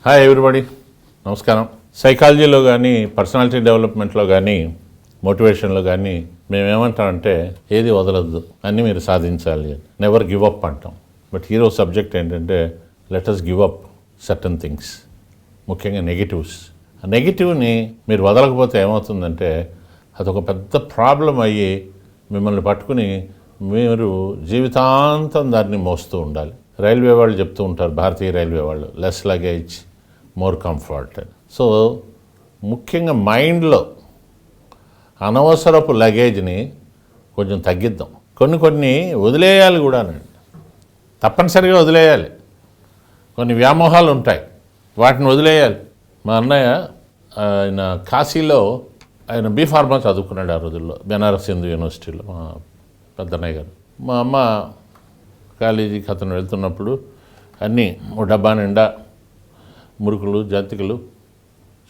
Hi everybody, నమస్కారం. సైకాలజీలో కానీ పర్సనాలిటీ డెవలప్మెంట్లో కానీ మోటివేషన్లో కానీ మేమేమంటామంటే ఏది వదలొద్దు, అన్నీ మీరు సాధించాలి, నెవర్ గివ్ అప్ అంటాం. బట్ ఈరోజు సబ్జెక్ట్ ఏంటంటే let us give up certain things, ముఖ్యంగా నెగిటివ్స్. ఆ నెగిటివ్ని మీరు వదలకపోతే ఏమవుతుందంటే అదొక పెద్ద ప్రాబ్లం అయ్యి మిమ్మల్ని పట్టుకుని మీరు జీవితాంతం దాన్ని మోస్తూ ఉండాలి. రైల్వే వాళ్ళు చెప్తూ ఉంటారు, భారతీయ రైల్వే వాళ్ళు, less luggage more comfort. So ముఖ్యంగా మైండ్లో అనవసరపు లగేజ్ని కొంచెం తగ్గిద్దాం. కొన్ని వదిలేయాలి కూడా, తప్పనిసరిగా వదిలేయాలి. కొన్ని వ్యామోహాలు ఉంటాయి, వాటిని వదిలేయాలి. మా అన్నయ్య ఆయన కాశీలో ఆయన B.Pharma చదువుకున్నాడు ఆ రోజుల్లో, బెనారస్ హిందూ యూనివర్సిటీలో. మా పెద్దన్నయ్య గారు, మా అమ్మ కాలేజీకి అతను వెళ్తున్నప్పుడు అన్నీ ఓ డబ్బా నిండా మురుకులు, జంతికలు,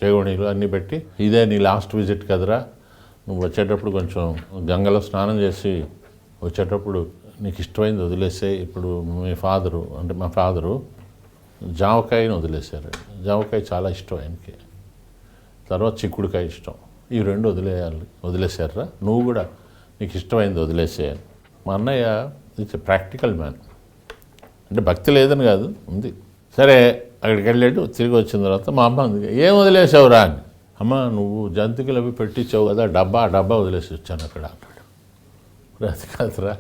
చేగోణీలు అన్నీ పెట్టి, ఇదే నీ లాస్ట్ విజిట్ కదరా, నువ్వు వచ్చేటప్పుడు కొంచెం గంగలో స్నానం చేసి వచ్చేటప్పుడు నీకు ఇష్టమైంది వదిలేసే. ఇప్పుడు మీ ఫాదరు అంటే మా ఫాదరు జామకాయని వదిలేశారు. జామకాయ చాలా ఇష్టం ఆయనకి, తర్వాత చిక్కుడుకాయ ఇష్టం. ఈ రెండు వదిలేశారా, నువ్వు కూడా నీకు ఇష్టమైంది వదిలేసే. మా అన్నయ్య ఇట్స్ ప్రాక్టికల్ మ్యాన్, అంటే భక్తి లేదని కాదు, ఉంది. సరే అక్కడికి వెళ్ళాడు. తిరిగి వచ్చిన తర్వాత మా అమ్మ ఏం వదిలేసావురా అని. అమ్మ నువ్వు జంతికలు అవి పెట్టించావు కదా, డబ్బా వదిలేసి వచ్చాను అక్కడ అన్నాడు. అది కాదురా,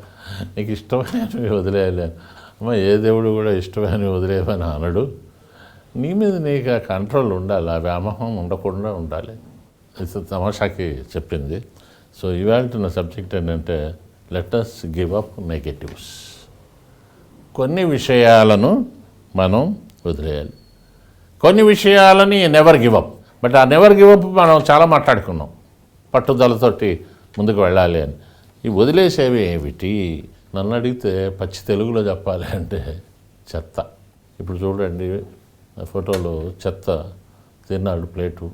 నీకు ఇష్టమైనవి వదిలేయాలి. అమ్మ ఏ దేవుడు కూడా ఇష్టమైనవి వదిలేవని అనడు, నీ మీద నీకు ఆ కంట్రోల్ ఉండాలి, ఆ వ్యామోహం ఉండకుండా ఉండాలి. ఇది తమాషాకి చెప్పింది. సో ఇవాళ నా సబ్జెక్ట్ ఏంటంటే let us give up negatives. కొన్ని విషయాలను మనం వదిలేయాలి, కొన్ని విషయాలని నెవర్ గివ్ అప్. బట్ ఆ నెవర్ గివ్ అప్ మనం చాలా మాట్లాడుకున్నాం, పట్టుదలతోటి ముందుకు వెళ్ళాలి అని. ఈ వదిలేసేవి ఏమిటి నన్ను అడిగితే పచ్చి తెలుగులో చెప్పాలి అంటే చెత్త. ఇప్పుడు చూడండి ఫోటోలో చెత్త తిన్నాడు ప్లేటు,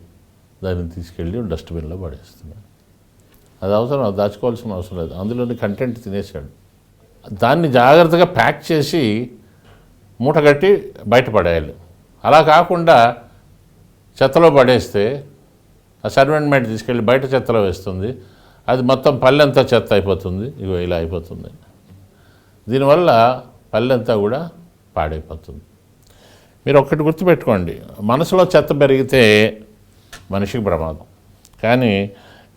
దాన్ని తీసుకెళ్ళి డస్ట్బిన్లో పడేస్తున్నాడు. అది అవసరం, అది దాచుకోవాల్సిన అవసరం లేదు, అందులోని కంటెంట్ తినేసాడు. దాన్ని జాగ్రత్తగా ప్యాక్ చేసి మూట కట్టి బయటపడేయాలి. అలా కాకుండా చెత్తలో పడేస్తే ఆ సర్వెంట్ మేట్ తీసుకెళ్ళి బయట చెత్తలో వేస్తుంది, అది మొత్తం పల్లెంతా చెత్త అయిపోతుంది. ఇగో ఇలా అయిపోతుంది. దీనివల్ల పల్లెంతా కూడా పాడైపోతుంది. మీరు ఒక్కటి గుర్తుపెట్టుకోండి, మనసులో చెత్త పెరిగితే మనిషికి ప్రమాదం, కానీ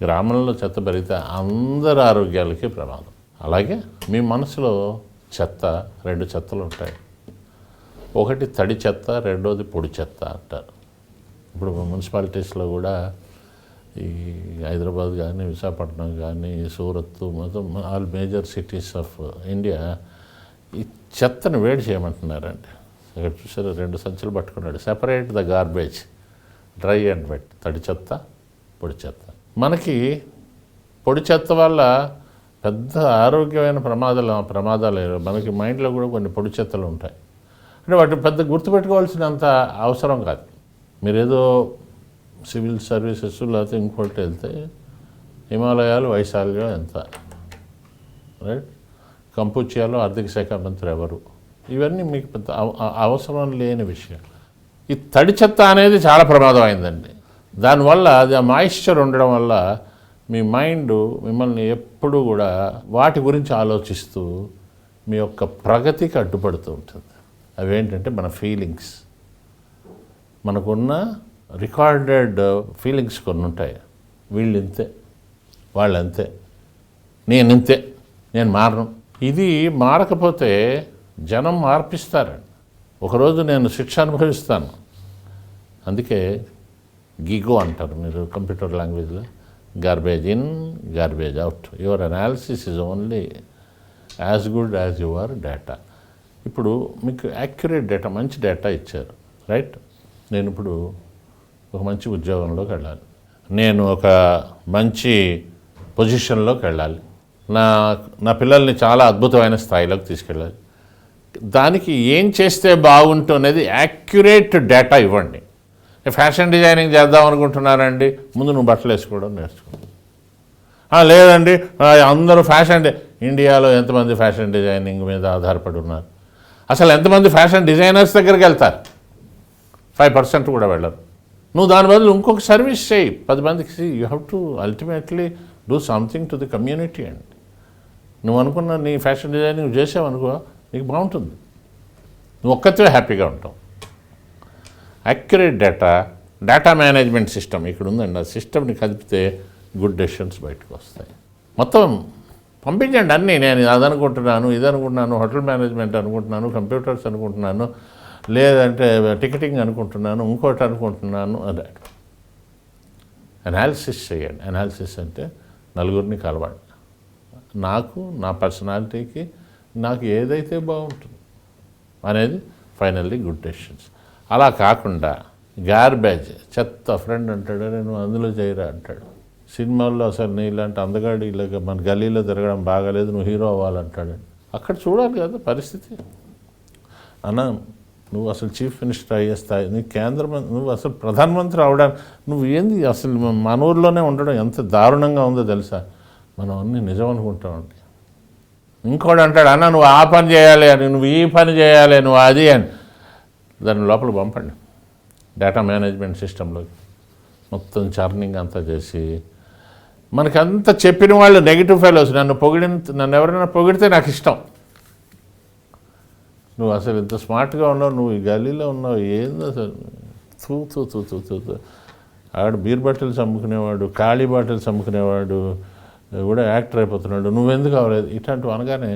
గ్రామంలో చెత్త పెరిగితే అందరి ఆరోగ్యాలకి ప్రమాదం. అలాగే మీ మనసులో చెత్త, రెండు చెత్తలు ఉంటాయి. ఒకటి తడి చెత్త, రెండోది పొడి చెత్త అంటారు. ఇప్పుడు మున్సిపాలిటీస్లో కూడా ఈ హైదరాబాద్ కానీ, విశాఖపట్నం కానీ, సూరత్, మొత్తం all major cities of India ఈ చెత్తను వేడి చేయమంటున్నారండి. ఇక్కడ చూసారు, 2 సంచులు పట్టుకున్నాడు. Separate the garbage, dry and wet, తడి చెత్త, పొడి చెత్త. మనకి పొడి చెత్త వల్ల పెద్ద ఆరోగ్యమైన ప్రమాదాలు మనకి మైండ్లో కూడా కొన్ని పొడి చెత్తలు ఉంటాయి. అంటే వాటిని పెద్ద గుర్తుపెట్టుకోవాల్సినంత అవసరం కాదు. మీరేదో సివిల్ సర్వీసెస్ లేకపోతే ఇంకోటి వెళ్తే హిమాలయాలు, వైశాల్యం ఎంత, రైట్, కంపుచియాలో ఆర్థిక శాఖ మంత్రి ఎవరు, ఇవన్నీ మీకు పెద్ద అవసరం లేని విషయం. ఈ తడి చెత్త అనేది చాలా ప్రమాదం అయిందండి. దానివల్ల అది ఆ మాయిశ్చర్ ఉండడం వల్ల మీ మైండ్ మిమ్మల్ని ఎప్పుడూ కూడా వాటి గురించి ఆలోచిస్తూ మీ యొక్క ప్రగతికి అడ్డుపడుతూ ఉంటుంది. అవేంటంటే మన ఫీలింగ్స్, మనకున్న రికార్డెడ్ ఫీలింగ్స్ కొన్ని ఉంటాయి. వీళ్ళు ఇంతే, వాళ్ళు అంతే, నేను ఇంతే, నేను మారను. ఇది మారకపోతే జనం మార్పిస్తారండి. ఒకరోజు నేను శిక్ష అనుభవిస్తాను. అందుకే గిగో అంటారు మీరు కంప్యూటర్ లాంగ్వేజ్లో, garbage in garbage out. Your analysis is only as good as your data. ఇప్పుడు మీకు యాక్యురేట్ డేటా, మంచి డేటా ఇచ్చారు, రైట్. నేను ఇప్పుడు ఒక మంచి ఉద్యోగంలోకి వెళ్ళాలి, నేను ఒక మంచి పొజిషన్లోకి వెళ్ళాలి, నా పిల్లల్ని చాలా అద్భుతమైన స్థాయిలోకి తీసుకెళ్ళాలి. దానికి ఏం చేస్తే బాగుంటుంది యాక్యురేట్ డేటా ఇవ్వండి. ఫ్యాషన్ డిజైనింగ్ చేద్దాం అనుకుంటున్నారండి, ముందు నువ్వు బట్టలు వేసుకోవడం నేర్చుకో. లేదండి అందరూ ఇండియాలో ఎంతమంది ఫ్యాషన్ డిజైనింగ్ మీద ఆధారపడి ఉన్నారు? అసలు ఎంతమంది ఫ్యాషన్ డిజైనర్స్ దగ్గరికి వెళ్తారు? 5% కూడా వెళ్ళరు. నువ్వు దాని బదులు ఇంకొక సర్వీస్ చేయి 10 మందికి. You have to ultimately do something to the community అండి. నువ్వు అనుకున్న నీ ఫ్యాషన్ డిజైన్ నువ్వు చేసావు అనుకో, నీకు బాగుంటుంది, నువ్వు ఒక్కతే హ్యాపీగా ఉంటావు. యాక్యురేట్ డేటా మేనేజ్మెంట్ సిస్టమ్ ఇక్కడ ఉందండి. ఆ సిస్టమ్ని కదిపితే గుడ్ డెసిషన్స్ బయటకు వస్తాయి. మొత్తం పంపించండి అన్నీ. నేను అది అనుకుంటున్నాను, ఇది అనుకుంటున్నాను, హోటల్ మేనేజ్మెంట్ అనుకుంటున్నాను, కంప్యూటర్స్ అనుకుంటున్నాను, లేదంటే టికెటింగ్ అనుకుంటున్నాను, ఇంకోటి అనుకుంటున్నాను అదే. అనాలిసిస్ చేయండి. అనాలిసిస్ అంటే నలుగురిని కలవండి. నాకు నా పర్సనాలిటీకి నాకు ఏదైతే బాగుంటుంది అనేది ఫైనల్లీ గుడ్ డెసిషన్స్. అలా కాకుండా గార్బేజ్ చెత్త ఫ్రెండ్ అంటాడు, నేను అందులో చేయరా అంటాడు. సినిమాల్లో అసలు నీ ఇలాంటి అందగాడు ఇలాగ మన గల్లీలో తిరగడం బాగాలేదు, నువ్వు హీరో అవ్వాలంటాడు. అక్కడ చూడాలి కదా పరిస్థితి. అన్న నువ్వు అసలు చీఫ్ మినిస్టర్ అయ్యే స్థాయి, నీ కేంద్ర నువ్వు అసలు ప్రధానమంత్రి అవడానికి నువ్వు ఏంది అసలు మన ఊర్లోనే ఉండడం ఎంత దారుణంగా ఉందో తెలుసా. మనం అన్నీ నిజం అనుకుంటామండి. ఇంకోటి అంటాడు, అన్న నువ్వు ఆ పని చేయాలి అని, నువ్వు ఈ పని చేయాలి, నువ్వు అది అని. దాని లోపల పంపండి డేటా మేనేజ్మెంట్ సిస్టంలో మొత్తం చర్నింగ్ అంతా చేసి. మనకంతా చెప్పిన వాళ్ళు నెగిటివ్ ఫెలోస్. నన్ను ఎవరైనా పొగిడితే నాకు ఇష్టం. నువ్వు అసలు ఇంత స్మార్ట్గా ఉన్నావు, నువ్వు ఈ గల్లీలో ఉన్నావు, ఏందో అసలు తూ ఆడు బీర్ బాటిల్స్ అమ్ముకునేవాడు, ఖాళీ బాటిల్స్ అమ్ముకునేవాడు కూడా యాక్టర్ అయిపోతున్నాడు, నువ్వెందుకు అవ్వలేదు. ఇట్లాంటివి అనగానే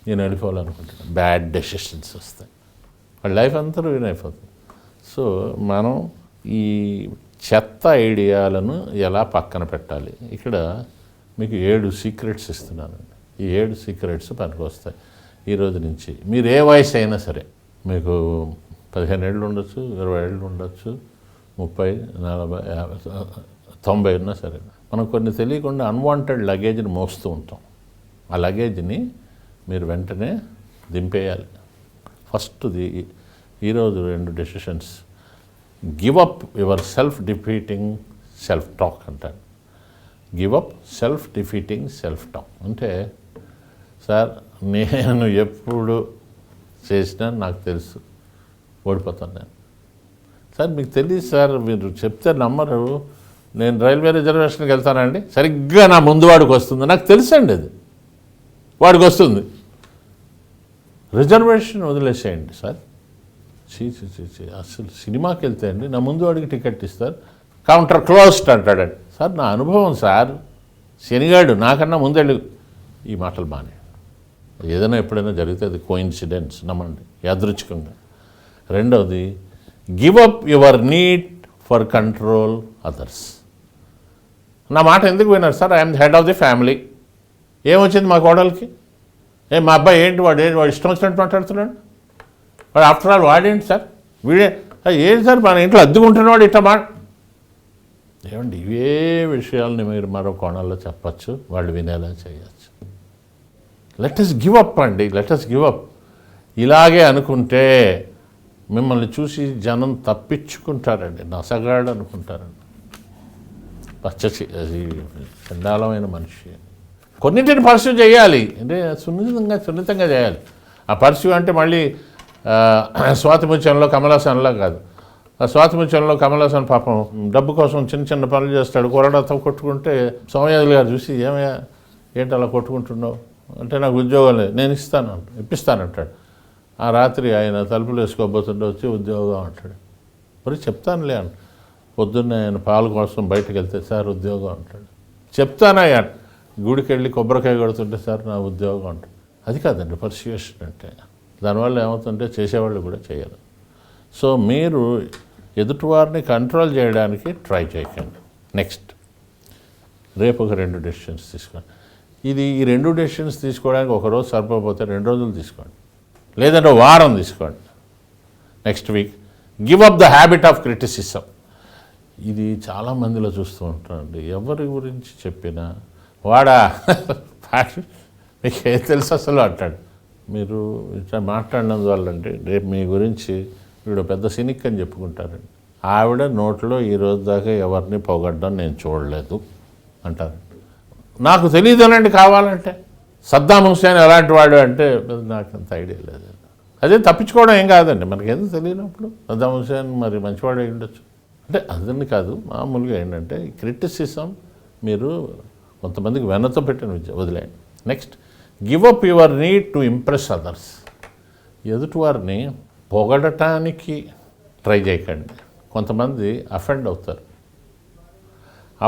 నేను వెళ్ళిపోవాలనుకుంటున్నాను. బ్యాడ్ డెసిషన్స్ వస్తాయి, వాళ్ళ లైఫ్ అంతా రూయిన్ అయిపోతుంది. సో మనం ఈ చెత్త ఐడియాలను ఎలా పక్కన పెట్టాలి. ఇక్కడ మీకు 7 సీక్రెట్స్ ఇస్తున్నానండి. ఈ 7 సీక్రెట్స్ పనికి వస్తాయి ఈ రోజు నుంచి. మీరు ఏ వయసు అయినా సరే, మీకు 15 ఏళ్ళు ఉండొచ్చు, 20 ఏళ్ళు ఉండొచ్చు, 30, 40, 50, 90 ఉన్నా సరే, మనం కొన్ని తెలియకుండా అన్వాంటెడ్ లగేజ్ని మోస్తూ ఉంటాం. ఆ లగేజ్ని మీరు వెంటనే దింపేయాలి. ఫస్ట్ది ఈరోజు 2 decisions. Give up your self defeating self talk అంటారు. Give up self defeating self talk అంటే, సార్ నేను ఎప్పుడు చేసినా నాకు తెలుసు ఓడిపోతాను నేను. సార్ మీకు తెలియదు సార్, మీరు చెప్తే నమ్మరు, నేను రైల్వే రిజర్వేషన్కి వెళ్తానండి, సరిగ్గా నా ముందు వాడికి వస్తుంది, నాకు తెలుసండి అది వాడికి వస్తుంది. రిజర్వేషన్ వదిలేసేయండి సార్. అసలు సినిమాకి వెళ్తే అండి నా ముందు వాడికి టికెట్ ఇస్తారు, కౌంటర్ క్లోజ్డ్ అంటాడండి. సార్ నా అనుభవం సార్, శనిగాడు నాకన్నా ముందెళ్ళు. ఈ మాటలు బాగానే, ఏదైనా ఎప్పుడైనా జరిగితే అది కోఇన్సిడెన్స్ నమ్మండి, యాదృచ్ఛికంగా. రెండవది, give up your need for control others. నా మాట ఎందుకు విన్నారు sir, I'm the head of the family. ఏమొచ్చింది మా కోడలికి, మా అబ్బాయి ఏంటి వాడు ఇష్టం వచ్చినట్టు మాట్లాడుతున్నాడు, వాడు ఆఫ్టర్ ఆల్ వాడేంటి సార్, వీడే ఏంటి సార్ మన ఇంట్లో అద్దుకుంటున్నవాడు ఇట్లా ఏమండి. ఇవే విషయాల్ని మీరు మరో కోణాల్లో చెప్పచ్చు, వాళ్ళు వినేలా చేయొచ్చు. లెట్ us గివ్ అప్ అండి, లెట్ us గివ్ అప్. ఇలాగే అనుకుంటే మిమ్మల్ని చూసి జనం తప్పించుకుంటారండి, నసగాడు అనుకుంటారండి, చండాలమైన మనిషి. కొన్నింటిని పర్స్యూ చేయాలి అంటే సున్నితంగా చేయాలి. ఆ పర్స్యూ అంటే మళ్ళీ స్వాతిముత్యంలో కమలాసన్లా కాదు. ఆ స్వాతిముత్యంలో కమలాసన్ పాపం డబ్బు కోసం చిన్న చిన్న పనులు చేస్తాడు, కొరడాతో కొట్టుకుంటే సోమయాజులు గారు చూసి, ఏమయ్యా ఏంటి అలా కొట్టుకుంటున్నావు అంటే, నాకు ఉద్యోగం లేదు, నేను ఇప్పిస్తానంటాడు. ఆ రాత్రి ఆయన తలుపులు వేసుకోబోతుంటే వచ్చి ఉద్యోగం అంటాడు. మరి చెప్తానులే అంట. పొద్దున్నే ఆయన పాలు కోసం బయటకు వెళ్తే, సార్ ఉద్యోగం అంటాడు. చెప్తానయ్యా, గుడికి వెళ్ళి కొబ్బరికాయ కొడుతుంటే, సార్ నా ఉద్యోగం అంటాడు. అది కాదండి పర్స్యూషన్ అంటే. దానివల్ల ఏమవుతుంటే చేసేవాళ్ళు కూడా చేయరు. సో మీరు ఎదుటివారిని కంట్రోల్ చేయడానికి ట్రై చేయకండి. నెక్స్ట్, రేపు ఒక 2 డెసిషన్స్ తీసుకోండి. ఈ 2 డెసిషన్స్ తీసుకోవడానికి ఒకరోజు సరిపోతే 2 రోజులు తీసుకోండి, లేదంటే వారం తీసుకోండి. Next week give up the habit of criticism. ఇది చాలామందిలో చూస్తూ ఉంటానండి. ఎవరి గురించి చెప్పినా వాడా మీకు ఏం తెలుసు అసలు అంటాడు. మీరు ఇట్లా మాట్లాడినందువల్ల అంటే రేపు మీ గురించి వీడు పెద్ద సినిక్ అని చెప్పుకుంటారండి. ఆవిడ నోట్లో ఈ రోజు దాకా ఎవరిని పొగడ్డం నేను చూడలేదు అంటారు. నాకు తెలియదునండి కావాలంటే. సద్దాం హుస్సేన్ ఎలాంటి వాడు అంటే నాకు అంత ఐడియా లేదు. అదే తప్పించుకోవడం ఏం కాదండి, మనకేదో తెలియనప్పుడు సద్దాం హుసేన్ మరి మంచివాడు అయి ఉండొచ్చు. అంటే అదని కాదు, మామూలుగా ఏంటంటే క్రిటిసిజం మీరు కొంతమందికి వెనతో పెట్టిన విద్య వదిలేయండి. Next, give up your need to impress others. ఎదుటివారిని పొగడటానికి ట్రై చేయకండి. కొంతమంది అఫెండ్ అవుతారు.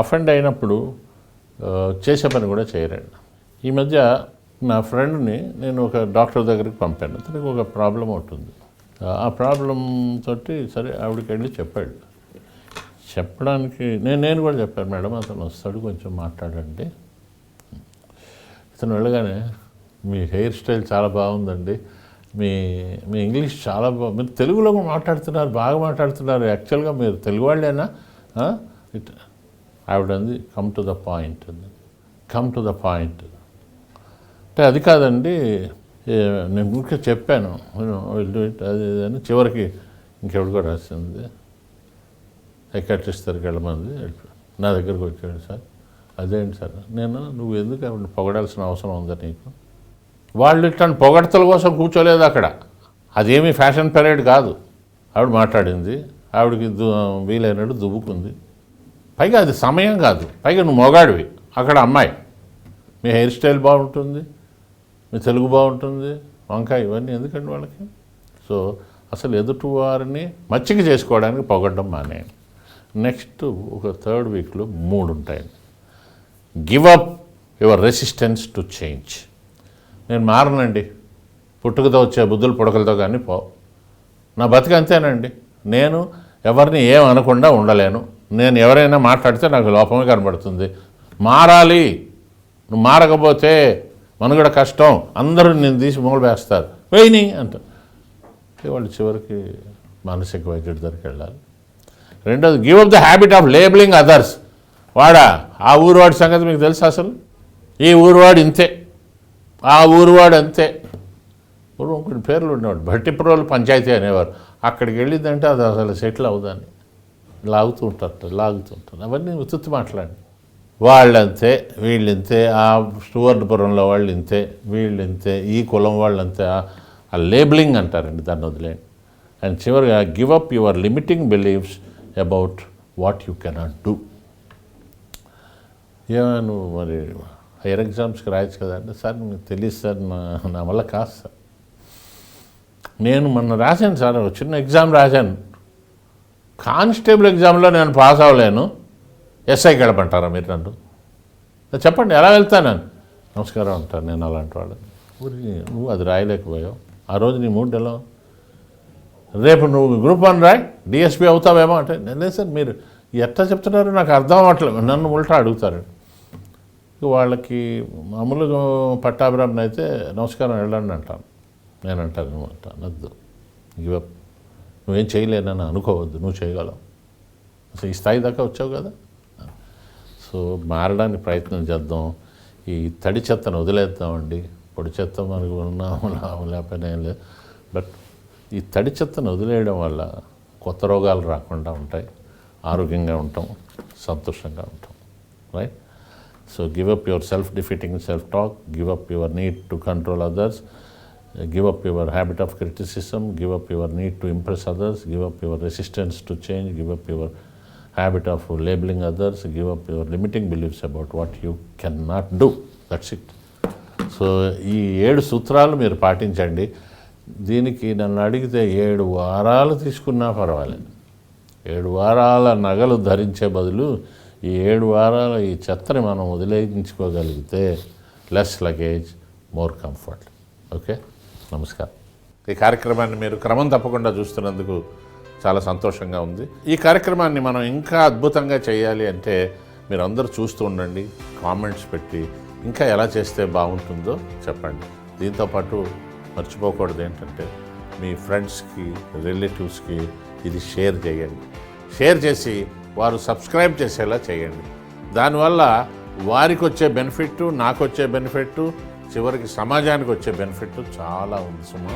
అఫెండ్ అయినప్పుడు చేసే పని కూడా చేయరండి. ఈ మధ్య నా ఫ్రెండ్ని నేను ఒక డాక్టర్ దగ్గరికి పంపాను. అతనికి ఒక ప్రాబ్లం ఉంటుంది. ఆ ప్రాబ్లం తోటి సరే ఆవిడకి వెళ్ళి చెప్పాడు. చెప్పడానికి నేను కూడా చెప్పాను, మేడం అతను వస్తాడు కొంచెం మాట్లాడండి. ఇతను వెళ్ళగానే మీ హెయిర్ స్టైల్ చాలా బాగుందండి, మీ ఇంగ్లీష్ చాలా మీరు తెలుగులో మాట్లాడుతున్నారు, బాగా మాట్లాడుతున్నారు, యాక్చువల్గా మీరు తెలుగు వాళ్ళేనా? ఆవిడంది కమ్ టు ద పాయింట్ అండి. కమ్ టు ద పాయింట్ అంటే అది కాదండి, నేను ఊరికే చెప్పాను అది అని. చివరికి ఇంకెవరికో రాసింది, సైకాట్రిస్ట్ దగ్గరికి వెళ్ళమంది, నా దగ్గరకు వచ్చాడు. సార్ అదేంటి సార్? నువ్వు ఎందుకు ఆవిడ పొగడాల్సిన అవసరం ఉందా నీకు? వాళ్ళు ఇట్లాంటి పొగడతల కోసం కూర్చోలేదు అక్కడ. అదేమీ ఫ్యాషన్ పెరేడ్ కాదు. ఆవిడ మాట్లాడింది, ఆవిడకి వీలైనట్టు దువ్వుకుంది. పైగా అది సమయం కాదు, పైగా నువ్వు మొగాడివి, అక్కడ అమ్మాయి. మీ హెయిర్ స్టైల్ బాగుంటుంది, మీ తెలుగు బాగుంటుంది, వంకాయ ఇవన్నీ ఎందుకండి వాళ్ళకి? సో అసలు ఎదుటివారిని మచ్చిక చేసుకోవడానికి పొగడ్డం మానేయండి. నెక్స్ట్ ఒక 3rd వీక్లో 3 ఉంటాయండి. Give up your resistance to change. నేను మారనండి, పుట్టుకతో వచ్చే బుద్ధులు పుడకలతో కానీ నా బతికి అంతేనండి. నేను ఎవరిని ఏం అనకుండా ఉండలేను. నేను ఎవరైనా మాట్లాడితే నాకు లోపమే కనబడుతుంది. మారాలి, నువ్వు మారకపోతే మనుగడ కష్టం, అందరూ నేను తీసి మూల వేస్తారు, వెయ్యి అంటారు. వాళ్ళు చివరికి మానసిక వైద్యుడి దగ్గరికి వెళ్ళాలి. రెండోది, give up the habit of labelling others. ఆ ఊరువాడి సంగతి మీకు తెలుసు? అసలు ఈ ఊరువాడు ఇంతే, ఆ ఊరువాడు అంతే. పూర్వం కొన్ని పేర్లు ఉండేవాడు, భట్టిప్రోలు పంచాయతీ అనేవారు. అక్కడికి వెళ్ళిందంటే అది అసలు సెటిల్ అవుదాన్ని లాగుతూ ఉంటారు. అవన్నీ ఉత్తుత్తి మాట్లాడి వాళ్ళంతే, వీళ్ళంతే, ఆ సువర్ణపురంలో వాళ్ళు ఇంతే, వీళ్ళంతే, ఈ కులం వాళ్ళంతే. ఆ లేబులింగ్ అంటారండి, దాన్ని వదిలేండి. అండ్ చివరిగా, give up your limiting believes about what you cannot do. నువ్వు మరి హైయర్ ఎగ్జామ్స్కి రాయొచ్చు కదా అంటే, సార్ మీకు తెలియదు సార్, నా వల్ల కాదు సార్. నేను మొన్న రాశాను సార్, ఒక చిన్న ఎగ్జామ్ రాశాను, కానిస్టేబుల్ ఎగ్జామ్లో నేను పాస్ అవ్వలేను, ఎస్ఐకి వెళ్ళమంటారా మీరు నన్ను? చెప్పండి ఎలా వెళ్తాను? నమస్కారం అంటారు. నేను అలాంటి వాడు. నువ్వు అది రాయలేకపోయావు, ఆ రోజు నీ మూడ్ ఎలా? రేపు నువ్వు గ్రూప్ 1 రాయి, డిఎస్పీ అవుతావేమో అంటే, లేదు సార్ మీరు ఎట్లా చెప్తున్నారు నాకు అర్థం అవ్వట్లేదు, నన్ను ఉల్టా అడుగుతారు. వాళ్ళకి మామూలుగా పట్టాభిరామన్ అయితే నమస్కారం వెళ్ళండి అంటాను. నేను అంటాను వద్దు, గివప్, నువ్వేం చేయలేనని అనుకోవద్దు, నువ్వు చేయగలవు, అసలు ఈ స్థాయి దాకా వచ్చావు కదా. సో మారడానికి ప్రయత్నం చేద్దాం. ఈ తడి చెత్తను వదిలేద్దామండి. పొడి చెత్త మనకు ఉన్నాము లేకపోయినా ఏం లేదు, బట్ ఈ తడి చెత్తను వదిలేయడం వల్ల కొత్త రోగాలు రాకుండా ఉంటాయి, ఆరోగ్యంగా ఉంటాం, సంతోషంగా ఉంటాం. Right? So give up your self defeating self talk, give up your need to control others, give up your habit of criticism, give up your need to impress others, give up your resistance to change, give up your habit of labeling others, give up your limiting beliefs about what you cannot do. That's it. So ఈ 7 సూత్రాలు మీరు పాటించండి. దీనికి నన్ను అడిగితే 7 వారాలు తీసుకున్నా పర్వాలేదు. 7 వారాల నగలు ధరించే బదులు ఈ 7 వారాల ఈ చెత్తని మనం వదిలేయించుకోగలిగితే less luggage, more comfort. Okay, నమస్కారం. ఈ కార్యక్రమాన్ని మీరు క్రమం తప్పకుండా చూస్తున్నందుకు చాలా సంతోషంగా ఉంది. ఈ కార్యక్రమాన్ని మనం ఇంకా అద్భుతంగా చేయాలి అంటే మీరు అందరూ చూస్తూ ఉండండి, కామెంట్స్ పెట్టి ఇంకా ఎలా చేస్తే బాగుంటుందో చెప్పండి. దీంతోపాటు మర్చిపోకూడదు ఏంటంటే మీ ఫ్రెండ్స్కి, రిలేటివ్స్కి ఇది షేర్ చేయండి. షేర్ చేసి వారు సబ్స్క్రైబ్ చేసేలా చేయండి. దానివల్ల వారికి వచ్చే బెనిఫిట్, నాకు వచ్చే బెనిఫిట్, చివరికి సమాజానికి వచ్చే బెనిఫిట్ చాలా ఉంది సుమా.